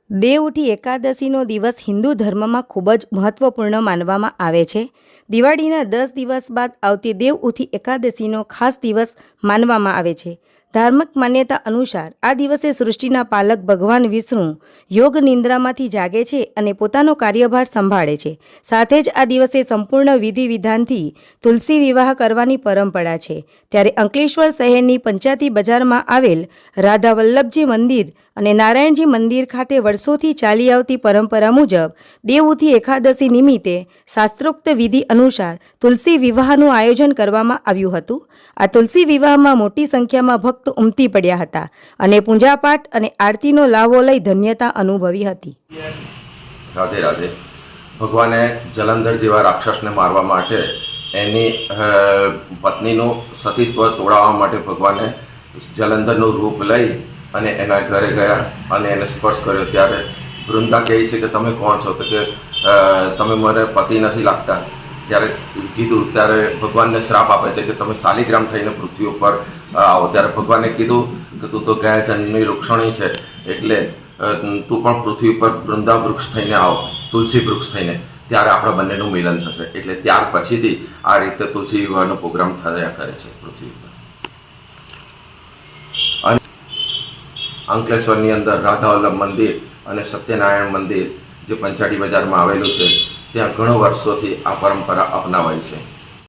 દેવઉઠી એકાદશીનો દિવસ હિન્દુ ધર્મમાં ખૂબ જ મહત્વપૂર્ણ માનવામાં આવે છે. દિવાળીના 10 દિવસ બાદ આવતી દેવઉઠી એકાદશીનો ખાસ દિવસ માનવામાં આવે છે. ધાર્મિક માન્યતા અનુસાર આ દિવસે સૃષ્ટિના પાલક ભગવાન વિષ્ણુ યોગ નિંદ્રામાંથી જાગે છે અને પોતાનો કાર્યભાર સંભાળે છે. સાથે જ આ દિવસે સંપૂર્ણ વિધિ વિધાનથી તુલસી વિવાહ કરવાની પરંપરા છે. ત્યારે અંકલેશ્વર શહેરની પંચાયતી બજારમાં આવેલ રાધા વલ્લભજી મંદિર અને નારાયણજી મંદિર ખાતે વર્ષોથી ચાલી આવતી પરંપરા મુજબ દેવઉઠી એકાદશી નિમિત્તે શાસ્ત્રોક્ત વિધિ અનુસાર તુલસી વિવાહનું આયોજન કરવામાં આવ્યું હતું. આ તુલસી વિવાહમાં મોટી સંખ્યામાં ભક્તો ઉમટી પડ્યા હતા અને પૂજાપાઠ અને આરતીનો લાવો લઈ ધન્યતા અનુભવી હતી. રાધે રાધે. ભગવાને જલંધર જેવા રાક્ષસને મારવા માટે એની પત્નીનું સતીત્વ તોડાવવા માટે ભગવાને જલંધરનું રૂપ લઈ અને એના ઘરે ગયા અને એને સ્પર્શ કર્યો. ત્યારે વૃંદા કહે છે કે તમે કોણ છો? તો કે તમે મને પતિ નથી લાગતા. ત્યારે કીધું, ત્યારે ભગવાનને શ્રાપ આપે છે કે તમે શાલિગ્રામ થઈને પૃથ્વી ઉપર આવો. ત્યારે ભગવાને કીધું કે તું તો ગયા જન્મની વૃક્ષોણી છે, એટલે તું પણ પૃથ્વી ઉપર વૃંદા વૃક્ષ થઈને આવો, તુલસી વૃક્ષ થઈને. ત્યારે આપણા બંનેનું મિલન થશે. એટલે ત્યાર પછીથી આ રીતે તુલસી વિવાહનો પ્રોગ્રામ થયા કરે છે પૃથ્વી ઉપર. અંકલેશ્વરની અંદર રાધા વલ્લભ મંદિર અને સત્યનારાયણ મંદિર જે પંચાયતી બજારમાં આવેલું છે, ત્યાં ઘણો વર્ષોથી આ પરંપરા અપનાવાય છે.